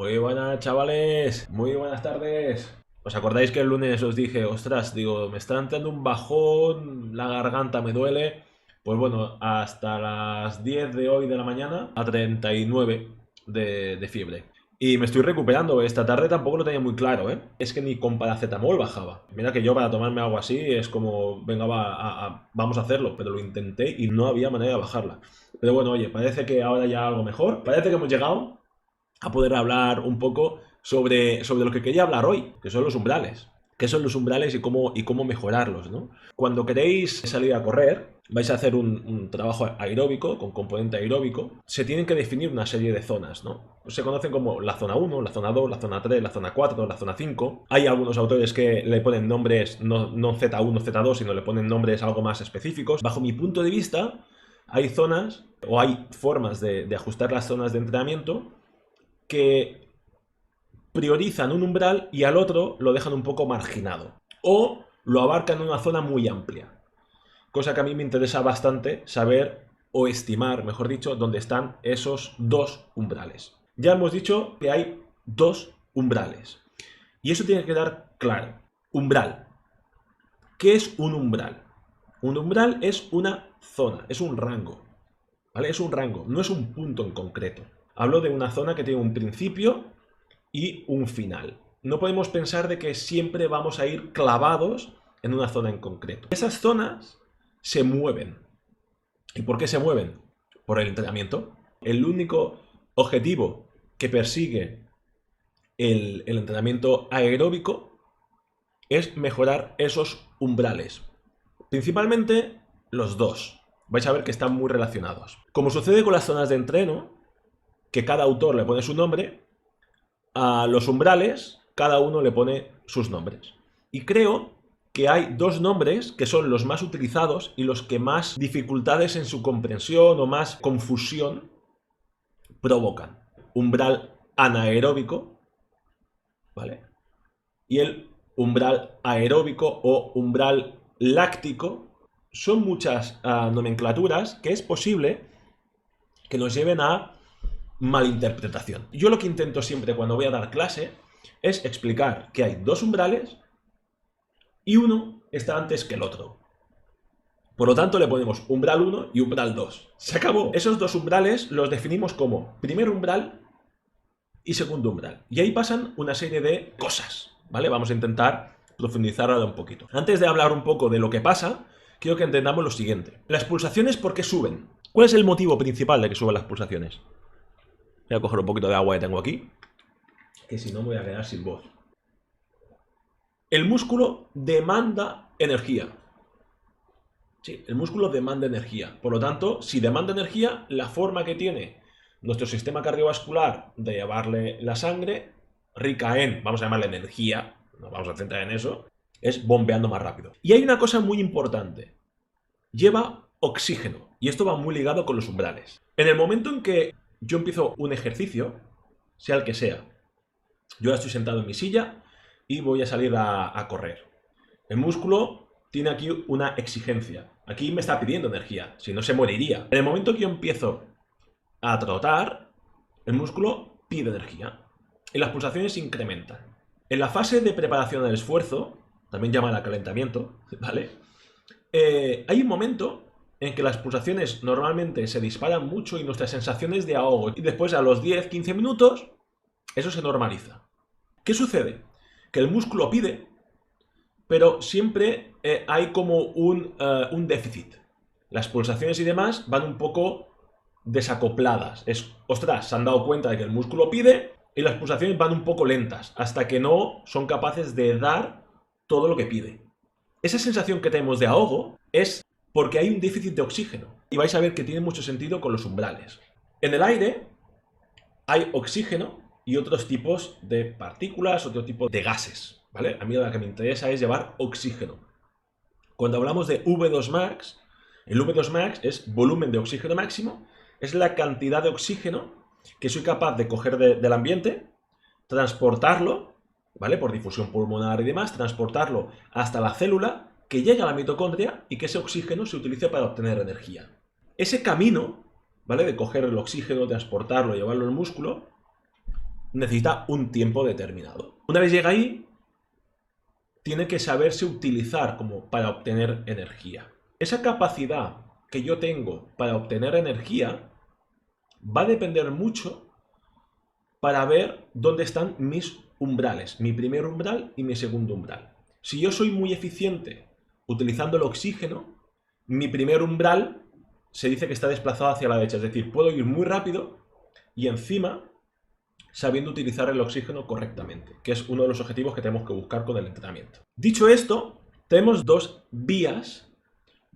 Muy buenas, chavales. Muy buenas tardes. ¿Os acordáis que el lunes os dije, ostras, digo, me está entrando un bajón, la garganta me duele? Pues bueno, hasta las 10 de hoy de la mañana a 39 de fiebre. Y me estoy recuperando. Esta tarde tampoco lo tenía muy claro, ¿eh? Es que ni con paracetamol bajaba. Mira que yo para tomarme algo así es como, venga, vamos a hacerlo. Pero lo intenté y no había manera de bajarla. Pero bueno, oye, parece que ahora ya algo mejor. Parece que hemos llegado a poder hablar un poco sobre lo que quería hablar hoy, que son los umbrales. ¿Qué son los umbrales y cómo mejorarlos, ¿no? Cuando queréis salir a correr, vais a hacer un trabajo aeróbico, con componente aeróbico, se tienen que definir una serie de zonas, ¿no? Se conocen como la zona 1, la zona 2, la zona 3, la zona 4, la zona 5. Hay algunos autores que le ponen nombres no Z1, Z2, sino le ponen nombres algo más específicos. Bajo mi punto de vista, hay zonas o hay formas de ajustar las zonas de entrenamiento que priorizan un umbral y al otro lo dejan un poco marginado. O lo abarcan en una zona muy amplia. Cosa que a mí me interesa bastante saber o estimar, mejor dicho, dónde están esos dos umbrales. Ya hemos dicho que hay dos umbrales. Y eso tiene que quedar claro. Umbral. ¿Qué es un umbral? Un umbral es una zona, es un rango. ¿Vale? Es un rango, no es un punto en concreto. Hablo de una zona que tiene un principio y un final. No podemos pensar de que siempre vamos a ir clavados en una zona en concreto. Esas zonas se mueven. ¿Y por qué se mueven? Por el entrenamiento. El único objetivo que persigue el entrenamiento aeróbico es mejorar esos umbrales. Principalmente los dos. Vais a ver que están muy relacionados. Como sucede con las zonas de entreno, que cada autor le pone su nombre, a los umbrales cada uno le pone sus nombres. Y creo que hay dos nombres que son los más utilizados y los que más dificultades en su comprensión o más confusión provocan. Umbral anaeróbico, ¿vale? Y el umbral aeróbico o umbral láctico. Son muchas nomenclaturas que es posible que nos lleven a malinterpretación. Yo lo que intento siempre cuando voy a dar clase es explicar que hay dos umbrales y uno está antes que el otro. Por lo tanto, le ponemos umbral 1 y umbral 2. Se acabó. Esos dos umbrales los definimos como primer umbral y segundo umbral. Y ahí pasan una serie de cosas, ¿vale? Vamos a intentar profundizar ahora un poquito. Antes de hablar un poco de lo que pasa, quiero que entendamos lo siguiente. Las pulsaciones, ¿por qué suben? ¿Cuál es el motivo principal de que suban las pulsaciones? Voy a coger un poquito de agua que tengo aquí, que si no me voy a quedar sin voz. El músculo demanda energía. Sí, el músculo demanda energía. Por lo tanto, si demanda energía, la forma que tiene nuestro sistema cardiovascular de llevarle la sangre, rica en, vamos a llamarle energía, nos vamos a centrar en eso, es bombeando más rápido. Y hay una cosa muy importante. Lleva oxígeno. Y esto va muy ligado con los umbrales. En el momento en que yo empiezo un ejercicio, sea el que sea, yo ya estoy sentado en mi silla y voy a salir a correr. El músculo tiene aquí una exigencia. Aquí me está pidiendo energía, si no se moriría. En el momento que yo empiezo a trotar, el músculo pide energía y las pulsaciones se incrementan. En la fase de preparación al esfuerzo, también llamada calentamiento, ¿vale? Hay un momento en que las pulsaciones normalmente se disparan mucho y nuestras sensaciones de ahogo. Y después a los 10-15 minutos, eso se normaliza. ¿Qué sucede? Que el músculo pide, pero siempre hay como un déficit. Las pulsaciones y demás van un poco desacopladas. Ostras, se han dado cuenta de que el músculo pide y las pulsaciones van un poco lentas, hasta que no son capaces de dar todo lo que pide. Esa sensación que tenemos de ahogo es porque hay un déficit de oxígeno. Y vais a ver que tiene mucho sentido con los umbrales. En el aire hay oxígeno y otros tipos de partículas, otro tipo de gases, ¿vale? A mí lo que me interesa es llevar oxígeno. Cuando hablamos de V2 max, el V2 max es volumen de oxígeno máximo, es la cantidad de oxígeno que soy capaz de coger del ambiente, transportarlo, ¿vale? Por difusión pulmonar y demás, transportarlo hasta la célula, que llegue a la mitocondria y que ese oxígeno se utilice para obtener energía. Ese camino, ¿vale? De coger el oxígeno, transportarlo, llevarlo al músculo, necesita un tiempo determinado. Una vez llega ahí, tiene que saberse utilizar como para obtener energía. Esa capacidad que yo tengo para obtener energía va a depender mucho para ver dónde están mis umbrales, mi primer umbral y mi segundo umbral. Si yo soy muy eficiente utilizando el oxígeno, mi primer umbral se dice que está desplazado hacia la derecha, es decir, puedo ir muy rápido y encima sabiendo utilizar el oxígeno correctamente, que es uno de los objetivos que tenemos que buscar con el entrenamiento. Dicho esto, tenemos dos vías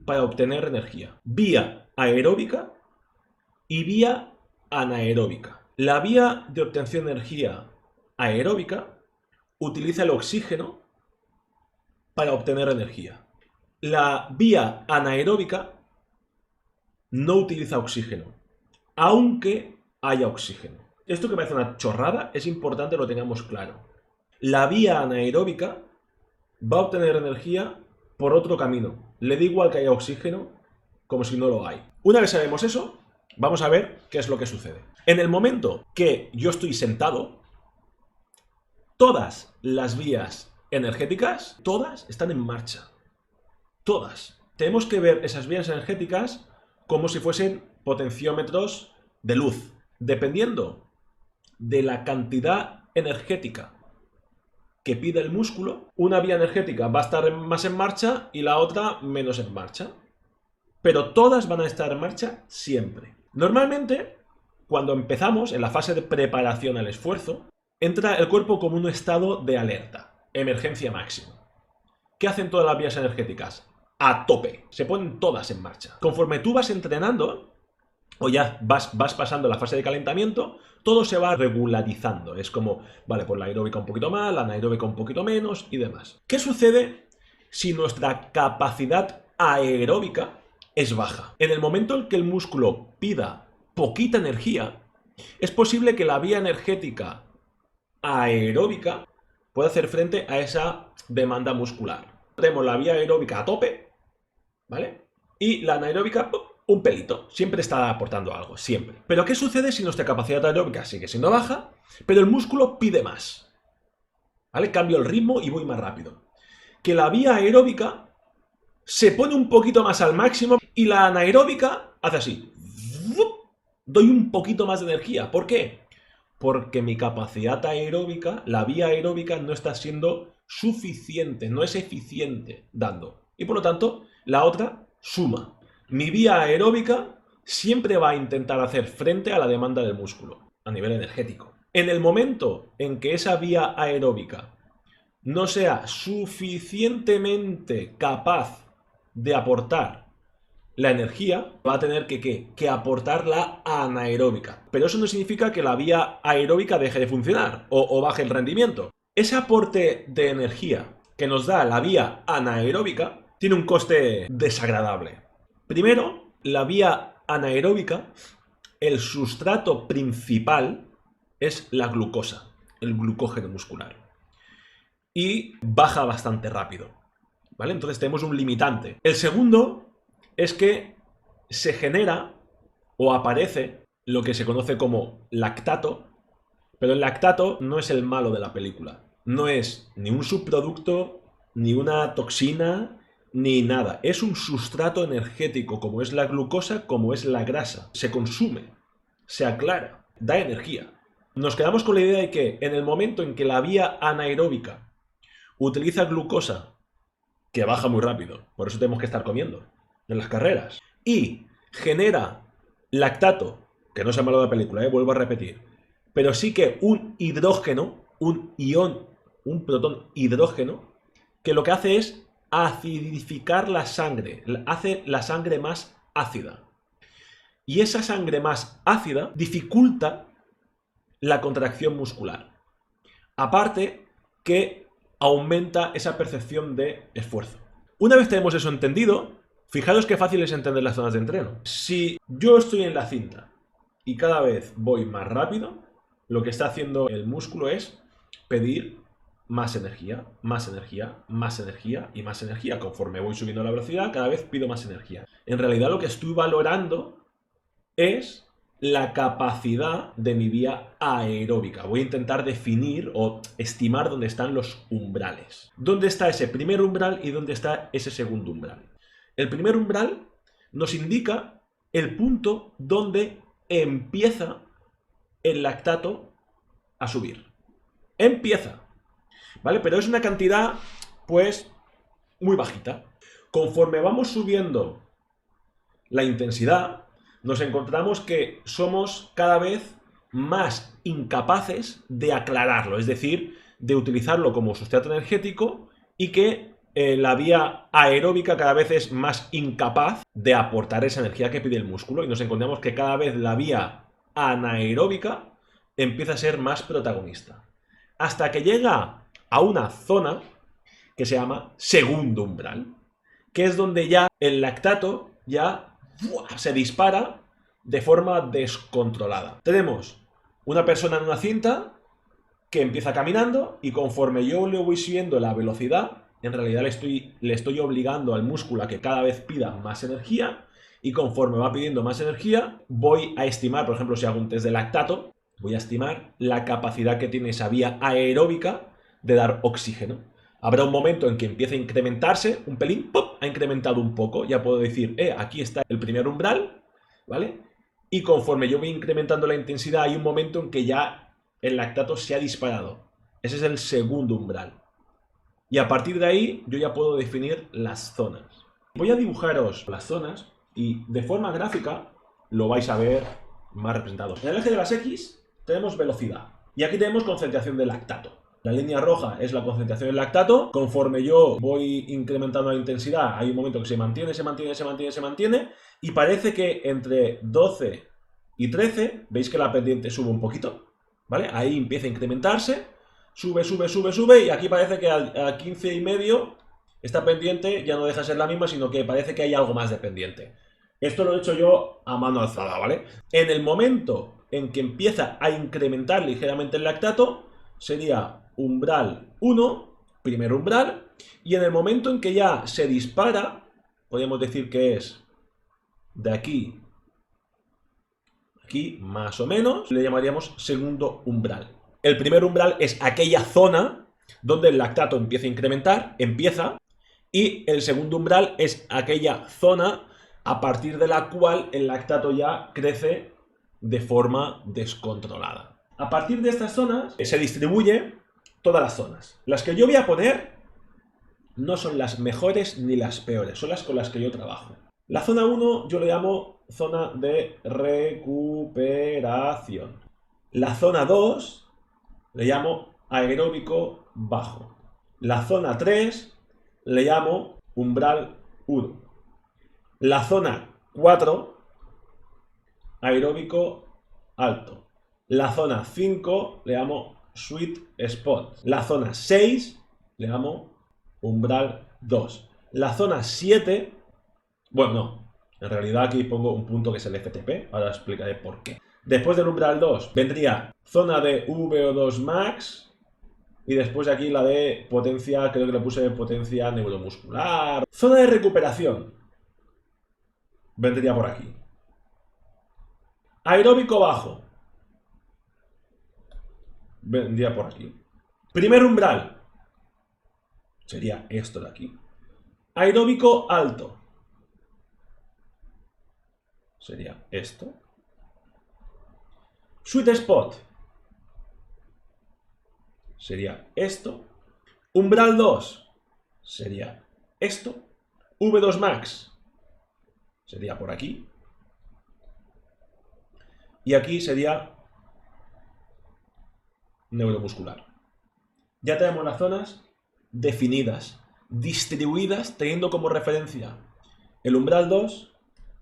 para obtener energía: vía aeróbica y vía anaeróbica. La vía de obtención de energía aeróbica utiliza el oxígeno para obtener energía. La vía anaeróbica no utiliza oxígeno, aunque haya oxígeno. Esto que parece una chorrada es importante que lo tengamos claro. La vía anaeróbica va a obtener energía por otro camino. Le da igual que haya oxígeno como si no lo hay. Una vez sabemos eso, vamos a ver qué es lo que sucede. En el momento que yo estoy sentado, todas las vías energéticas, todas están en marcha. Todas. Tenemos que ver esas vías energéticas como si fuesen potenciómetros de luz. Dependiendo de la cantidad energética que pide el músculo, una vía energética va a estar más en marcha y la otra menos en marcha. Pero todas van a estar en marcha siempre. Normalmente, cuando empezamos en la fase de preparación al esfuerzo, entra el cuerpo como un estado de alerta, emergencia máxima. ¿Qué hacen todas las vías energéticas? A tope. Se ponen todas en marcha. Conforme tú vas entrenando, o ya vas pasando la fase de calentamiento, todo se va regularizando. Es como, vale, pues la aeróbica un poquito más, la anaeróbica un poquito menos y demás. ¿Qué sucede si nuestra capacidad aeróbica es baja? En el momento en que el músculo pida poquita energía, es posible que la vía energética aeróbica pueda hacer frente a esa demanda muscular. Tenemos la vía aeróbica a tope, ¿vale? Y la anaeróbica un pelito. Siempre está aportando algo, siempre. Pero ¿qué sucede si nuestra capacidad aeróbica sigue siendo baja, pero el músculo pide más? ¿Vale? Cambio el ritmo y voy más rápido. Que la vía aeróbica se pone un poquito más al máximo y la anaeróbica hace así. Doy un poquito más de energía. ¿Por qué? Porque mi capacidad aeróbica, la vía aeróbica, no está siendo suficiente, no es eficiente dando. Y por lo tanto, la otra suma. Mi vía aeróbica siempre va a intentar hacer frente a la demanda del músculo, a nivel energético. En el momento en que esa vía aeróbica no sea suficientemente capaz de aportar la energía, va a tener que aportar la anaeróbica. Pero eso no significa que la vía aeróbica deje de funcionar o baje el rendimiento. Ese aporte de energía que nos da la vía anaeróbica tiene un coste desagradable. Primero, la vía anaeróbica, el sustrato principal es la glucosa, el glucógeno muscular. Y baja bastante rápido, ¿vale? Entonces tenemos un limitante. El segundo es que se genera o aparece lo que se conoce como lactato, pero el lactato no es el malo de la película. No es ni un subproducto, ni una toxina, ni nada. Es un sustrato energético, como es la glucosa, como es la grasa. Se consume, se aclara, da energía. Nos quedamos con la idea de que en el momento en que la vía anaeróbica utiliza glucosa, que baja muy rápido, por eso tenemos que estar comiendo en las carreras, y genera lactato, que no es el malo de la película, vuelvo a repetir, pero sí que un hidrógeno, un ion, un protón hidrógeno, que lo que hace es acidificar la sangre, hace la sangre más ácida. Y esa sangre más ácida dificulta la contracción muscular. Aparte que aumenta esa percepción de esfuerzo. Una vez tenemos eso entendido, fijaros qué fácil es entender las zonas de entreno. Si yo estoy en la cinta y cada vez voy más rápido, lo que está haciendo el músculo es pedir más energía, más energía, más energía y más energía. Conforme voy subiendo la velocidad, cada vez pido más energía. En realidad lo que estoy valorando es la capacidad de mi vía aeróbica. Voy a intentar definir o estimar dónde están los umbrales. ¿Dónde está ese primer umbral y dónde está ese segundo umbral? El primer umbral nos indica el punto donde empieza el lactato a subir. Empieza, ¿vale? Pero es una cantidad, pues, muy bajita. Conforme vamos subiendo la intensidad, nos encontramos que somos cada vez más incapaces de aclararlo, es decir, de utilizarlo como sustrato energético y que la vía aeróbica cada vez es más incapaz de aportar esa energía que pide el músculo y nos encontramos que cada vez la vía anaeróbica empieza a ser más protagonista. Hasta que llega a una zona que se llama segundo umbral, que es donde ya el lactato ya se dispara de forma descontrolada. Tenemos una persona en una cinta que empieza caminando y conforme yo le voy subiendo la velocidad, en realidad le estoy obligando al músculo a que cada vez pida más energía y conforme va pidiendo más energía, voy a estimar, por ejemplo, si hago un test de lactato, voy a estimar la capacidad que tiene esa vía aeróbica de dar oxígeno. Habrá un momento en que empiece a incrementarse un pelín, ¡pop! Ha incrementado un poco, ya puedo decir, aquí está el primer umbral, ¿vale? Y conforme yo voy incrementando la intensidad, hay un momento en que ya el lactato se ha disparado. Ese es el segundo umbral. Y a partir de ahí yo ya puedo definir las zonas. Voy a dibujaros las zonas y de forma gráfica lo vais a ver más representado. En el eje de las X tenemos velocidad y aquí tenemos concentración de lactato. La línea roja es la concentración del lactato. Conforme yo voy incrementando la intensidad, hay un momento que se mantiene, se mantiene, se mantiene, se mantiene. Y parece que entre 12 y 13, veis que la pendiente sube un poquito, ¿vale? Ahí empieza a incrementarse, sube, sube, sube, sube. Y aquí parece que a 15 y medio, esta pendiente ya no deja de ser la misma, sino que parece que hay algo más de pendiente. Esto lo he hecho yo a mano alzada, ¿vale? En el momento en que empieza a incrementar ligeramente el lactato, sería umbral 1, primer umbral, y en el momento en que ya se dispara, podríamos decir que es de aquí, aquí más o menos, le llamaríamos segundo umbral. El primer umbral es aquella zona donde el lactato empieza a incrementar, y el segundo umbral es aquella zona a partir de la cual el lactato ya crece de forma descontrolada. A partir de estas zonas se distribuye todas las zonas. Las que yo voy a poner no son las mejores ni las peores, son las con las que yo trabajo. La zona 1 yo le llamo zona de recuperación. La zona 2 le llamo aeróbico bajo. La zona 3 le llamo umbral 1. La zona 4, aeróbico alto. La zona 5 le llamo sweet spot. La zona 6 le llamo umbral 2. La zona 7, bueno, no, en realidad aquí pongo un punto que es el FTP, ahora explicaré por qué. Después del umbral 2 vendría zona de VO2 max y después de aquí la de potencia, creo que le puse potencia neuromuscular. Zona de recuperación vendría por aquí. Aeróbico bajo vendría por aquí. Primer umbral sería esto de aquí. Aeróbico alto sería esto. Sweet spot sería esto. Umbral 2 sería esto. V2 max sería por aquí. Y aquí sería neuromuscular. Ya tenemos las zonas definidas, distribuidas, teniendo como referencia el umbral 2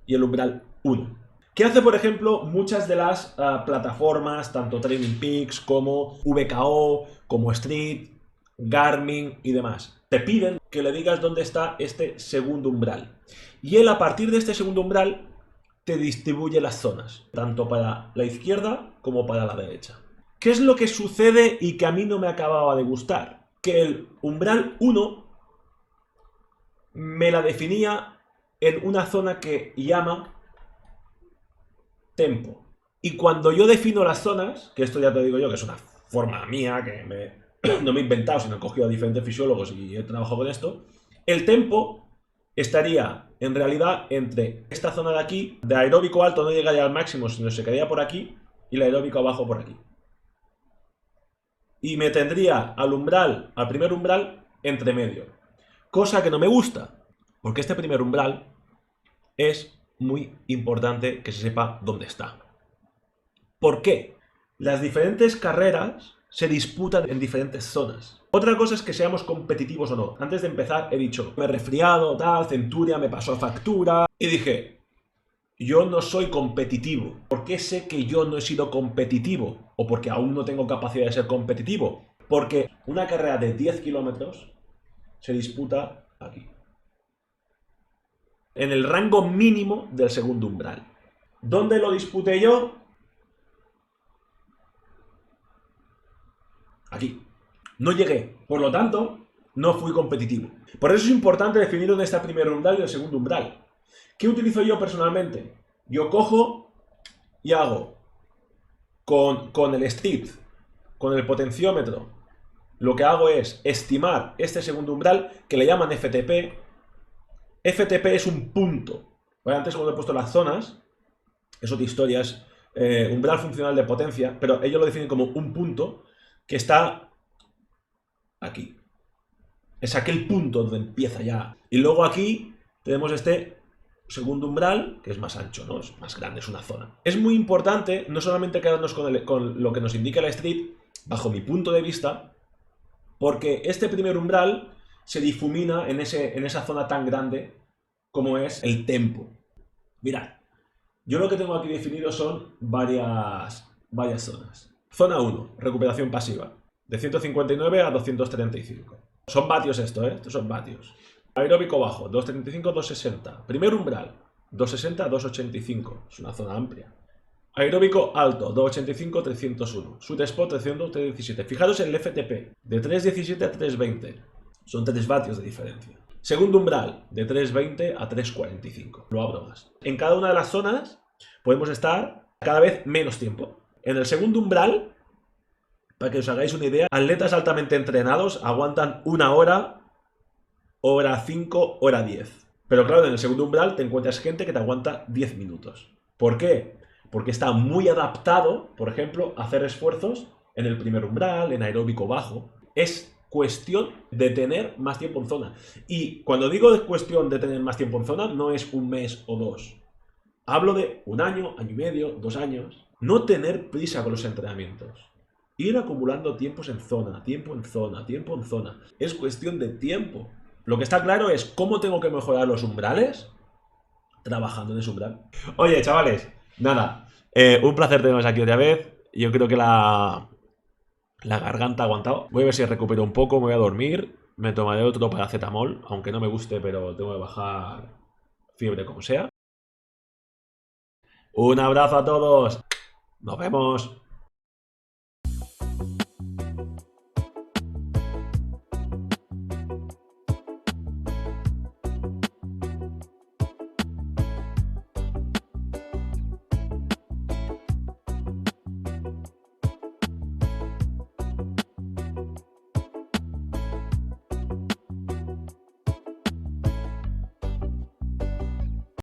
y el umbral 1. ¿Qué hace, por ejemplo, muchas de las plataformas, tanto Training Peaks como VKO, como Street, Garmin y demás? Te piden que le digas dónde está este segundo umbral. Y él, a partir de este segundo umbral, te distribuye las zonas, tanto para la izquierda como para la derecha. ¿Qué es lo que sucede y que a mí no me acababa de gustar? Que el umbral 1 me la definía en una zona que llama tempo. Y cuando yo defino las zonas, que esto ya te digo yo que es una forma mía, no me he inventado, sino he cogido a diferentes fisiólogos y he trabajado con esto, el tempo estaría en realidad entre esta zona de aquí, de aeróbico alto no llegaría al máximo, sino se quedaría por aquí, y el aeróbico abajo por aquí. Y me tendría al primer umbral, entre medio. Cosa que no me gusta, porque este primer umbral es muy importante que se sepa dónde está. ¿Por qué? Las diferentes carreras se disputan en diferentes zonas. Otra cosa es que seamos competitivos o no. Antes de empezar he dicho, me he resfriado, tal, Centuria me pasó factura. Y dije, yo no soy competitivo. ¿Por qué sé que yo no he sido competitivo? O porque aún no tengo capacidad de ser competitivo. Porque una carrera de 10 kilómetros se disputa aquí. En el rango mínimo del segundo umbral. ¿Dónde lo disputé yo? Aquí. No llegué. Por lo tanto, no fui competitivo. Por eso es importante definir dónde está el primer umbral y el segundo umbral. ¿Qué utilizo yo personalmente? Yo cojo y hago con el street, con el potenciómetro, lo que hago es estimar este segundo umbral, que le llaman FTP. FTP es un punto. ¿Vale? Antes cuando he puesto las zonas, es otra historia, es umbral funcional de potencia, pero ellos lo definen como un punto que está aquí. Es aquel punto donde empieza ya. Y luego aquí tenemos este segundo umbral, que es más ancho, ¿no? Es más grande, es una zona. Es muy importante no solamente quedarnos con lo que nos indica la street, bajo mi punto de vista, porque este primer umbral se difumina en esa zona tan grande como es el tempo. Mirad, yo lo que tengo aquí definido son varias zonas. Zona 1, recuperación pasiva, de 159 a 235. Son vatios esto, ¿eh? Estos son vatios. Aeróbico bajo, 235, 260. Primer umbral, 260, 285. Es una zona amplia. Aeróbico alto, 285, 301. Sweet spot, 300, 317. Fijaros en el FTP, de 317 a 320. Son 3 vatios de diferencia. Segundo umbral, de 320 a 345. Lo abro más. En cada una de las zonas podemos estar cada vez menos tiempo. En el segundo umbral, para que os hagáis una idea, atletas altamente entrenados aguantan 1 hora, hora 5, hora 10. Pero claro, en el segundo umbral te encuentras gente que te aguanta 10 minutos. ¿Por qué? Porque está muy adaptado, por ejemplo, a hacer esfuerzos en el primer umbral, en aeróbico bajo. Es cuestión de tener más tiempo en zona. Y cuando digo cuestión de tener más tiempo en zona, no es un mes o 2. Hablo de 1 año, año y medio, 2 años. No tener prisa con los entrenamientos. Ir acumulando tiempos en zona, tiempo en zona, tiempo en zona. Es cuestión de tiempo. Lo que está claro es cómo tengo que mejorar los umbrales trabajando en ese umbral. Oye, chavales, nada. Un placer teneros aquí otra vez. Yo creo que la garganta ha aguantado. Voy a ver si recupero un poco, me voy a dormir. Me tomaré otro paracetamol, aunque no me guste, pero tengo que bajar fiebre como sea. Un abrazo a todos. Nos vemos.